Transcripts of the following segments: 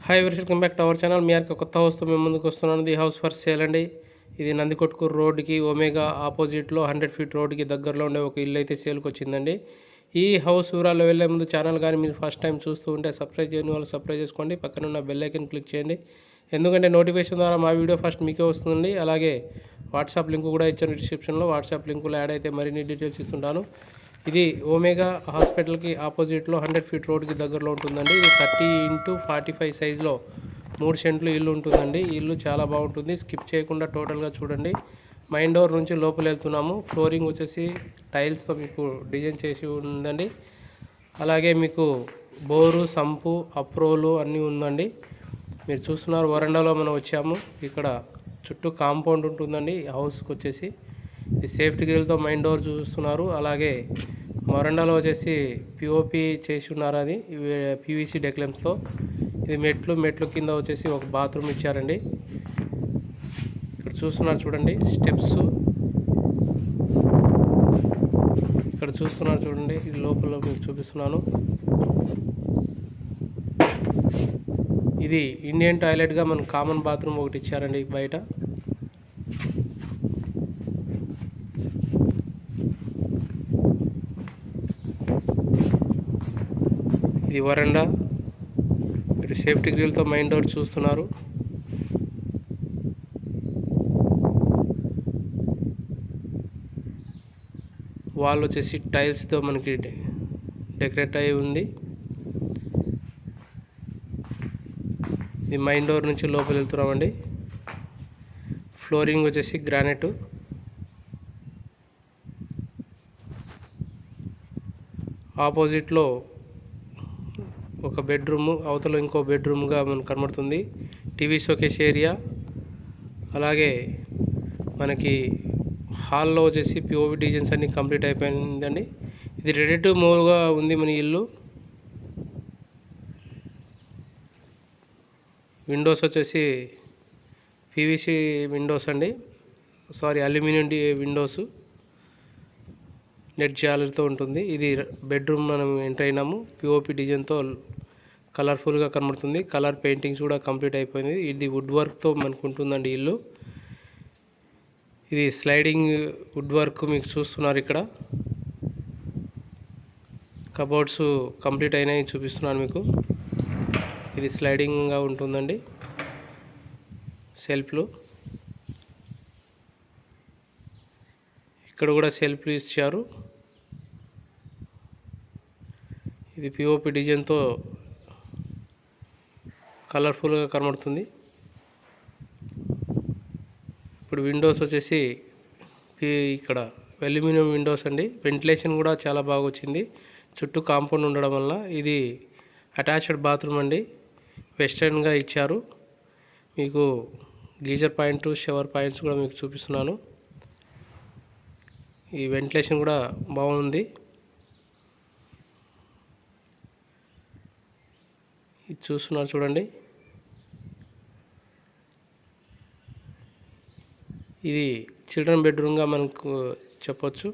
Hi welcome back to our channel. మీ యొక్క కొత్త హౌస్తో మేము ముందుకు వస్తున్నాను. ది హౌస్ ఫర్ సేల్ అండి. ఇది నందికొట్కూరు రోడ్డుకి ఒమేగా ఆపోజిట్లో 100 ఫీట్ రోడ్డుకి దగ్గరలో ఉండే ఒక ఇల్లు అయితే సేల్కి వచ్చిందండి. ఈ హౌస్ వివరాల్లో వెళ్ళే ముందు ఛానల్ కానీ మీరు ఫస్ట్ టైం చూస్తూ ఉంటే సబ్స్క్రైబ్ చేయని వాళ్ళు సబ్స్క్రైబ్ చేసుకోండి. పక్కన ఉన్న బెల్ ఐకన్ క్లిక్ చేయండి. ఎందుకంటే నోటిఫికేషన్ ద్వారా మా వీడియో ఫస్ట్ మీకే వస్తుంది. అలాగే వాట్సాప్ లింక్ కూడా ఇచ్చాను డిస్క్రిప్షన్లో. వాట్సాప్ లింకులో యాడ్ అయితే మరిన్ని డీటెయిల్స్ ఇస్తుంటాను. ఇది ఒమేగా హాస్పిటల్కి ఆపోజిట్లో 100 ఫీట్ రోడ్కి దగ్గరలో ఉంటుందండి. ఇది 30x45 సైజులో 3 సెంట్లు ఇల్లు ఉంటుందండి. ఇల్లు చాలా బాగుంటుంది. స్కిప్ చేయకుండా టోటల్గా చూడండి. మెయిన్ డోర్ నుంచి లోపల వెళ్తున్నాము. ఫ్లోరింగ్ వచ్చేసి టైల్స్తో మీకు డిజైన్ చేసి ఉందండి. అలాగే మీకు బోరు, సంపు, అప్రోలు అన్నీ ఉందండి. మీరు చూస్తున్నారు వరండాలో మనం వచ్చాము. ఇక్కడ చుట్టూ కాంపౌండ్ ఉంటుందండి హౌస్కి వచ్చేసి. ఇది సేఫ్టీ గ్రిల్తో మెయిన్ డోర్ చూస్తున్నారు. అలాగే వరండాలో వచ్చేసి పిఓపి చేసి ఉన్నారు. అది పీవీసీ డెక్లెమ్స్తో. ఇది మెట్లు కింద వచ్చేసి ఒక బాత్రూమ్ ఇచ్చారండి. ఇక్కడ చూస్తున్నారు చూడండి స్టెప్స్. ఇక్కడ చూస్తున్నారు చూడండి. ఇది లోపల మీకు చూపిస్తున్నాను. ఇది ఇండియన్ టాయిలెట్గా మనకు కామన్ బాత్రూమ్ ఒకటి ఇచ్చారండి బయట. ఇది వరండా. మీరు సేఫ్టీ గ్రిల్తో మెయిన్ డోర్ చూస్తున్నారు. వాల్ వచ్చేసి టైల్స్తో మనకి డెకరేట్ అయి ఉంది. ఇది మెయిన్ డోర్ నుంచి లోపల వెళ్తున్నామండి. ఫ్లోరింగ్ వచ్చేసి గ్రానైట్. ఆపోజిట్లో ఒక బెడ్రూము, అవతల ఇంకో బెడ్రూమ్గా మనకు కనబడుతుంది. TV showcase area. అలాగే మనకి హాల్లో వచ్చేసి పిఓపి డిజైన్స్ అన్నీ కంప్లీట్ అయిపోయిందండి. ఇది రెడీ టు మూవ్గా ఉంది మన ఇల్లు. విండోస్ వచ్చేసి పీవీసీ విండోస్ అండి. అల్యూమినియం విండోస్ నెట్ జాలరీతో ఉంటుంది. ఇది బెడ్రూమ్ మనం ఎంటర్ అయినాము. పిఓపి డిజైన్తో కలర్ఫుల్గా కనబడుతుంది. కలర్ పెయింటింగ్స్ కూడా కంప్లీట్ అయిపోయింది. ఇది వుడ్ వర్క్తో మనకు ఉంటుందండి ఇల్లు. ఇది స్లైడింగ్ వుడ్ వర్క్ మీకు చూస్తున్నారు. ఇక్కడ కబోర్డ్స్ కంప్లీట్ అయినాయి చూపిస్తున్నాను మీకు. ఇది స్లైడింగ్గా ఉంటుందండి. సెల్ఫ్లు ఇక్కడ కూడా సెల్ఫ్లు ఇచ్చారు. ఇది పిఓపి డిజైన్తో కలర్ఫుల్గా కనబడుతుంది. ఇప్పుడు విండోస్ వచ్చేసి ఇక్కడ అల్యూమినియం విండోస్ అండి. వెంటిలేషన్ కూడా చాలా బాగా వచ్చింది చుట్టూ కాంపౌండ్ ఉండడం వల్ల. ఇది అటాచ్డ్ బాత్రూమ్ అండి. వెస్టర్న్గా ఇచ్చారు. మీకు గీజర్ పాయింట్, షవర్ పాయింట్స్ కూడా మీకు చూపిస్తున్నాను. ఈ వెంటిలేషన్ కూడా బాగుంది. ఇది చూస్తున్నారు చూడండి. ఇది చిల్డ్రన్ బెడ్రూమ్గా మనకు చెప్పొచ్చు.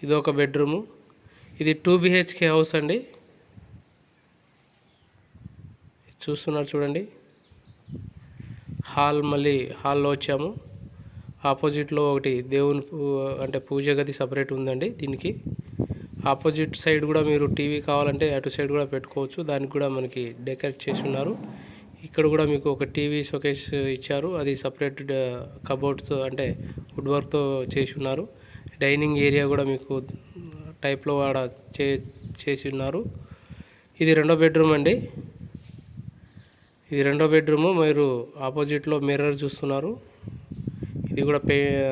ఇది ఒక బెడ్రూము. ఇది 2 BHK హౌస్ అండి. చూస్తున్నారు చూడండి. మళ్ళీ హాల్లో వచ్చాము. ఆపోజిట్లో ఒకటి దేవుని అంటే పూజ గది సపరేట్ ఉందండి. దీనికి ఆపోజిట్ సైడ్ కూడా మీరు టీవీ కావాలంటే అటు సైడ్ కూడా పెట్టుకోవచ్చు. దానికి కూడా మనకి డెకరేట్ చేసి ఉన్నారు. ఇక్కడ కూడా మీకు ఒక టీవీ షోకేస్ ఇచ్చారు. అది సపరేట్ కబోర్డ్స్ అంటే వుడ్ వర్క్తో చేసి ఉన్నారు. డైనింగ్ ఏరియా కూడా మీకు టైప్లో ఆడ చేసి ఉన్నారు. ఇది రెండో బెడ్రూమ్ అండి. ఇది రెండో బెడ్రూము. మీరు ఆపోజిట్లో మిర్రర్ చూస్తున్నారు. ఇది కూడా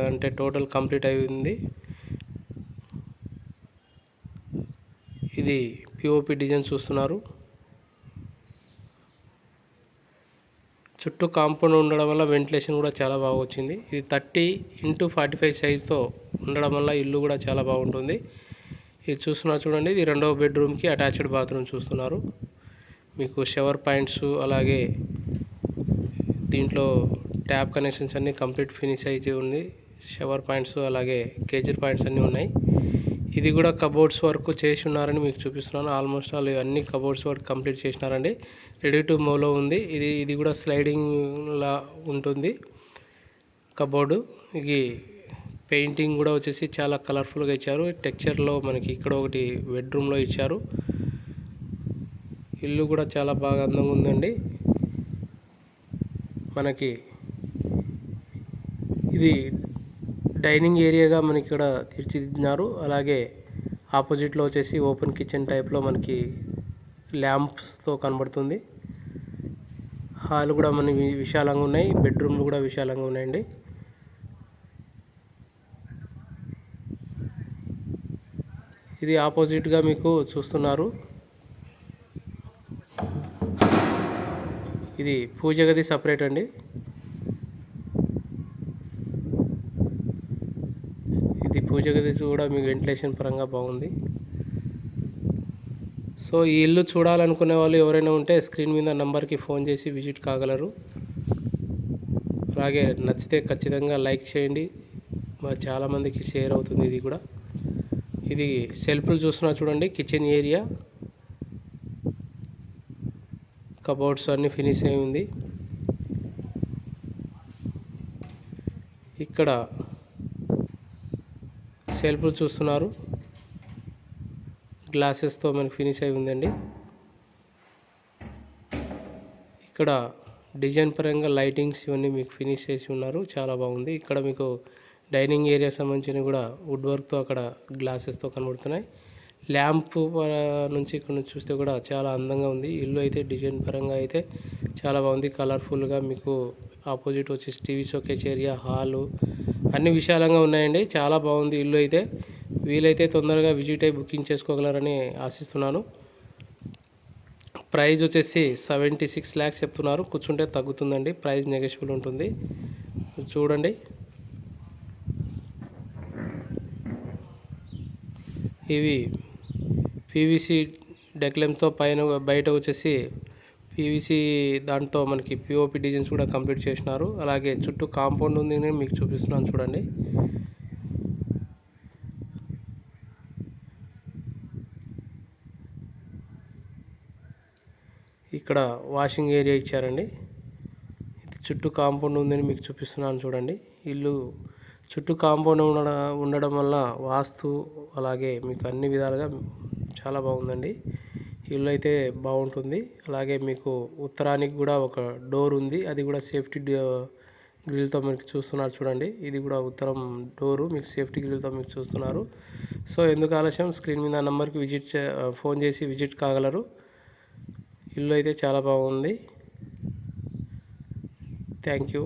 అంటే టోటల్ కంప్లీట్ అయింది. ఇది పిఓపి డిజైన్ చూస్తున్నారు. చుట్టూ కాంపౌండ్ ఉండడం వల్ల వెంటిలేషన్ కూడా చాలా బాగా వచ్చింది. ఇది 30x45 సైజుతో ఉండడం వల్ల ఇల్లు కూడా చాలా బాగుంటుంది. ఇది చూస్తున్నారు చూడండి. ఇది రెండవ బెడ్రూమ్కి అటాచ్డ్ బాత్రూమ్ చూస్తున్నారు. మీకు షవర్ పాయింట్స్, అలాగే దీంట్లో ట్యాప్ కనెక్షన్స్ అన్నీ కంప్లీట్ ఫినిష్ అయితే ఉంది. షవర్ పాయింట్స్ అలాగే గేజర్ పాయింట్స్ అన్నీ ఉన్నాయి. ఇది కూడా కబోర్డ్స్ వర్క్ చేసి ఉన్నారని మీకు చూపిస్తున్నాను. ఆల్మోస్ట్ ఆల్ అన్ని కబోర్డ్స్ వర్క్ కంప్లీట్ చేసినారండి. రెడీ టు మూవ్లో ఉంది. ఇది కూడా స్లైడింగ్ లా ఉంటుంది కబోర్డు. ఇది పెయింటింగ్ కూడా వచ్చేసి చాలా కలర్ఫుల్గా ఇచ్చారు. టెక్చర్లో మనకి ఇక్కడ ఒకటి బెడ్రూమ్లో ఇచ్చారు. ఇల్లు కూడా చాలా బాగా అందంగా ఉందండి. మనకి ఇది డైనింగ్ ఏరియాగా మనకి ఇక్కడ తీర్చిదిద్దినారు. అలాగే ఆపోజిట్లో వచ్చేసి ఓపెన్ కిచెన్ టైప్లో మనకి ల్యాంప్స్తో కనబడుతుంది. హాల్ కూడా మనకి విశాలంగా ఉన్నాయి. బెడ్రూమ్లు కూడా విశాలంగా ఉన్నాయండి. ఇది ఆపోజిట్గా మీకు చూస్తున్నారు. ఇది పూజ గది సపరేట్ అండి. ఇది పూజ గది కూడా మీకు వెంటిలేషన్ పరంగా బాగుంది. సో ఈ ఇల్లు చూడాలనుకునే వాళ్ళు ఎవరైనా ఉంటే స్క్రీన్ మీద నంబర్కి ఫోన్ చేసి విజిట్ కాగలరు. అలాగే నచ్చితే ఖచ్చితంగా లైక్ చేయండి. చాలామందికి షేర్ అవుతుంది. ఇది కూడా ఇది సెల్ఫ్లు చూస్తున్నా చూడండి. కిచెన్ ఏరియా, కబోర్డ్స్ అన్నీ ఫినిష్ అయి ఉంది. ఇక్కడ సెల్ఫ్లు చూస్తున్నారు, గ్లాసెస్తో మనకి ఫినిష్ అయి ఉందండి. ఇక్కడ డిజైన్ పరంగా లైటింగ్స్ ఇవన్నీ మీకు ఫినిష్ చేసి ఉన్నారు. చాలా బాగుంది. ఇక్కడ మీకు డైనింగ్ ఏరియా సంబంధించిన కూడా వుడ్ వర్క్తో అక్కడ గ్లాసెస్తో కనబడుతున్నాయి. ల్యాంప్ నుంచి ఇక్కడ నుంచి చూస్తే కూడా చాలా అందంగా ఉంది. ఇల్లు అయితే డిజైన్ పరంగా అయితే చాలా బాగుంది. కలర్ఫుల్గా మీకు ఆపోజిట్ వచ్చేసి టీవీ షోకేస్ ఏరియా, హాలు అన్ని విశాలంగా ఉన్నాయండి. చాలా బాగుంది ఇల్లు అయితే. వీలైతే తొందరగా విజిట్ అయ్యి బుకింగ్ చేసుకోగలరని ఆశిస్తున్నాను. ప్రైస్ వచ్చేసి 76 lakhs చెప్తున్నారు. కూర్చుంటే తగ్గుతుందండి. ప్రైస్ నెగోషియబుల్ ఉంటుంది. చూడండి, ఇవి పీవీసీ డెక్లెమ్తో పైన బయట వచ్చేసి పీవీసీ దాంతో మనకి పిఓపి డిజైన్స్ కూడా కంప్లీట్ చేసినారు. అలాగే చుట్టూ కాంపౌండ్ ఉంది, నేను మీకు చూపిస్తున్నాను చూడండి. ఇక్కడ వాషింగ్ ఏరియా ఇచ్చారండి. ఇది చుట్టూ కాంపౌండ్ ఉందని మీకు చూపిస్తున్నాను చూడండి. ఇల్లు చుట్టూ కాంపౌండ్ ఉండడం వల్ల వాస్తు అలాగే మీకు అన్ని విధాలుగా చాలా బాగుందండి. ఇల్లు అయితే బాగుంటుంది. అలాగే మీకు ఉత్తరానికి కూడా ఒక డోర్ ఉంది. అది కూడా సేఫ్టీ గ్రిల్తో మీకు చూస్తున్నారు చూడండి. ఇది కూడా ఉత్తరం డోరు మీకు సేఫ్టీ గ్రిల్తో మీకు చూస్తున్నారు. సో ఎందుకు ఆలస్యం, స్క్రీన్ మీద నెంబర్కి ఫోన్ చేసి విజిట్ కాగలరు. ఇల్లు అయితే చాలా బాగుంది. Thank you.